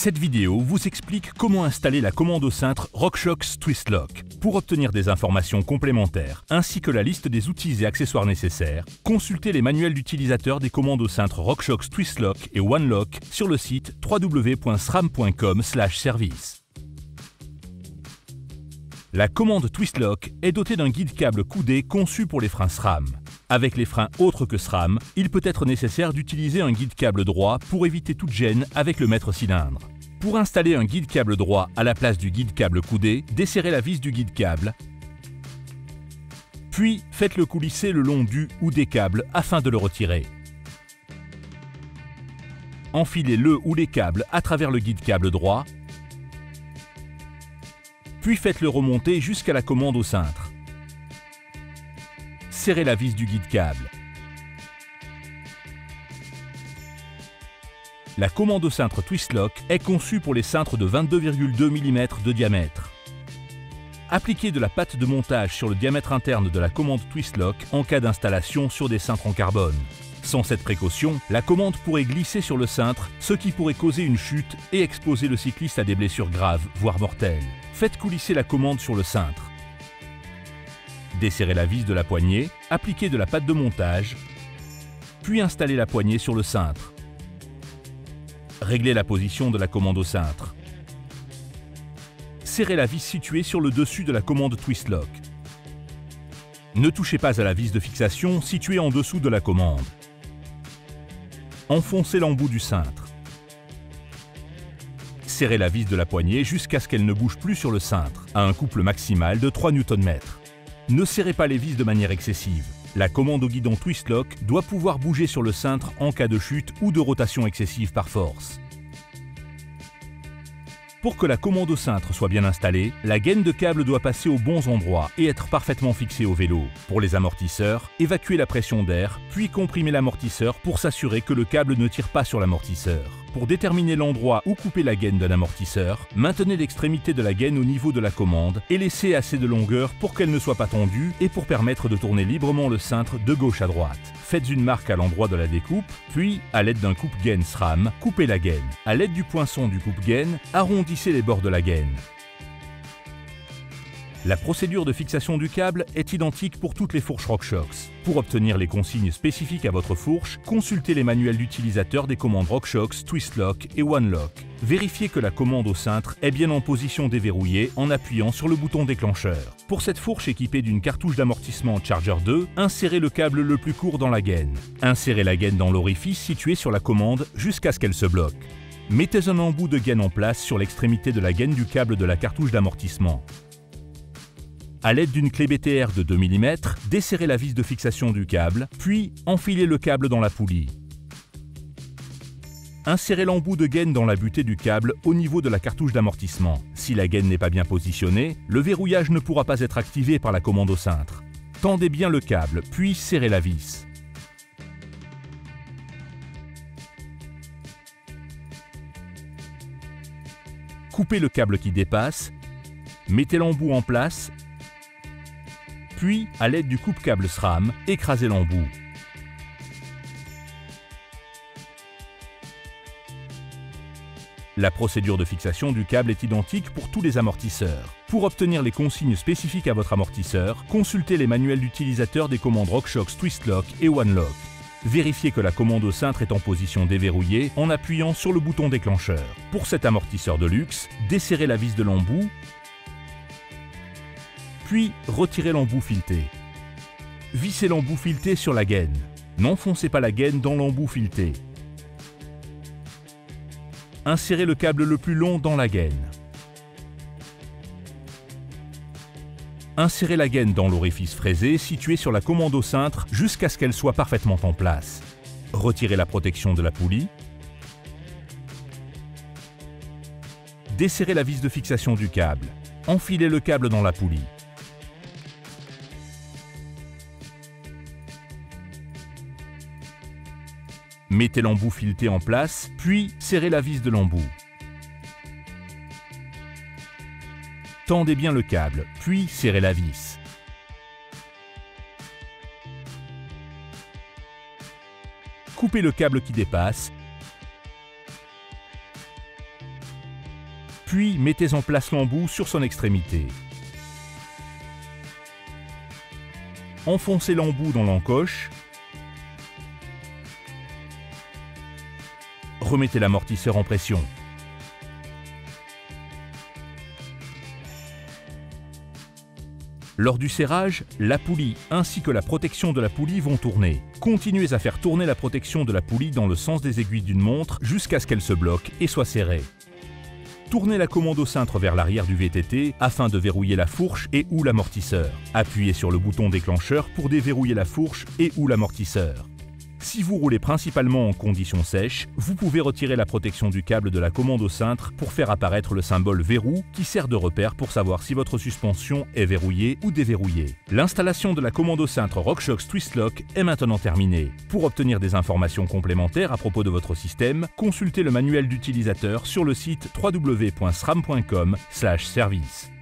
Cette vidéo vous explique comment installer la commande au cintre RockShox Twist Lock. Pour obtenir des informations complémentaires, ainsi que la liste des outils et accessoires nécessaires, consultez les manuels d'utilisateurs des commandes au cintre RockShox Twist Lock et OneLock sur le site www.sram.com/service. La commande Twist Lock est dotée d'un guide câble coudé conçu pour les freins SRAM. Avec les freins autres que SRAM, il peut être nécessaire d'utiliser un guide câble droit pour éviter toute gêne avec le maître cylindre. Pour installer un guide câble droit à la place du guide câble coudé, desserrez la vis du guide câble, puis faites-le coulisser le long du ou des câbles afin de le retirer. Enfilez le ou les câbles à travers le guide câble droit, puis faites-le remonter jusqu'à la commande au cintre. Serrez la vis du guide câble. La commande au cintre Twist Lock est conçue pour les cintres de 22,2 mm de diamètre. Appliquez de la pâte de montage sur le diamètre interne de la commande Twist Lock en cas d'installation sur des cintres en carbone. Sans cette précaution, la commande pourrait glisser sur le cintre, ce qui pourrait causer une chute et exposer le cycliste à des blessures graves, voire mortelles. Faites coulisser la commande sur le cintre. Desserrez la vis de la poignée, appliquez de la pâte de montage, puis installez la poignée sur le cintre. Réglez la position de la commande au cintre. Serrez la vis située sur le dessus de la commande Twist Lock. Ne touchez pas à la vis de fixation située en dessous de la commande. Enfoncez l'embout du cintre. Serrez la vis de la poignée jusqu'à ce qu'elle ne bouge plus sur le cintre, à un couple maximal de 3 Nm. Ne serrez pas les vis de manière excessive. La commande au guidon Twist Lock doit pouvoir bouger sur le cintre en cas de chute ou de rotation excessive par force. Pour que la commande au cintre soit bien installée, la gaine de câble doit passer aux bons endroits et être parfaitement fixée au vélo. Pour les amortisseurs, évacuez la pression d'air, puis comprimez l'amortisseur pour s'assurer que le câble ne tire pas sur l'amortisseur. Pour déterminer l'endroit où couper la gaine d'un amortisseur, maintenez l'extrémité de la gaine au niveau de la commande et laissez assez de longueur pour qu'elle ne soit pas tendue et pour permettre de tourner librement le cintre de gauche à droite. Faites une marque à l'endroit de la découpe, puis, à l'aide d'un coupe-gaine SRAM, coupez la gaine. À l'aide du poinçon du coupe-gaine, arrondissez les bords de la gaine. La procédure de fixation du câble est identique pour toutes les fourches RockShox. Pour obtenir les consignes spécifiques à votre fourche, consultez les manuels d'utilisateurs des commandes RockShox, Twist Lock et OneLock. Vérifiez que la commande au cintre est bien en position déverrouillée en appuyant sur le bouton déclencheur. Pour cette fourche équipée d'une cartouche d'amortissement Charger 2, insérez le câble le plus court dans la gaine. Insérez la gaine dans l'orifice situé sur la commande jusqu'à ce qu'elle se bloque. Mettez un embout de gaine en place sur l'extrémité de la gaine du câble de la cartouche d'amortissement. À l'aide d'une clé BTR de 2 mm, desserrez la vis de fixation du câble, puis enfilez le câble dans la poulie. Insérez l'embout de gaine dans la butée du câble au niveau de la cartouche d'amortissement. Si la gaine n'est pas bien positionnée, le verrouillage ne pourra pas être activé par la commande au cintre. Tendez bien le câble, puis serrez la vis. Coupez le câble qui dépasse, mettez l'embout en place, puis, à l'aide du coupe-câble SRAM, écrasez l'embout. La procédure de fixation du câble est identique pour tous les amortisseurs. Pour obtenir les consignes spécifiques à votre amortisseur, consultez les manuels d'utilisateurs des commandes RockShox Twist Lock et OneLock. Vérifiez que la commande au cintre est en position déverrouillée en appuyant sur le bouton déclencheur. Pour cet amortisseur de luxe, desserrez la vis de l'embout, puis retirez l'embout fileté. Vissez l'embout fileté sur la gaine. N'enfoncez pas la gaine dans l'embout fileté. Insérez le câble le plus long dans la gaine. Insérez la gaine dans l'orifice fraisé situé sur la commande au cintre jusqu'à ce qu'elle soit parfaitement en place. Retirez la protection de la poulie. Desserrez la vis de fixation du câble. Enfilez le câble dans la poulie. Mettez l'embout fileté en place, puis serrez la vis de l'embout. Tendez bien le câble, puis serrez la vis. Coupez le câble qui dépasse Puis mettez en place l'embout sur son extrémité. Enfoncez l'embout dans l'encoche. Remettez l'amortisseur en pression. Lors du serrage, la poulie ainsi que la protection de la poulie vont tourner. Continuez à faire tourner la protection de la poulie dans le sens des aiguilles d'une montre jusqu'à ce qu'elle se bloque et soit serrée. Tournez la commande au cintre vers l'arrière du VTT afin de verrouiller la fourche et ou l'amortisseur. Appuyez sur le bouton déclencheur pour déverrouiller la fourche et ou l'amortisseur. Si vous roulez principalement en conditions sèches, vous pouvez retirer la protection du câble de la commande au cintre pour faire apparaître le symbole verrou qui sert de repère pour savoir si votre suspension est verrouillée ou déverrouillée. L'installation de la commande au cintre RockShox Twist Lock est maintenant terminée. Pour obtenir des informations complémentaires à propos de votre système, consultez le manuel d'utilisateur sur le site www.sram.com/service.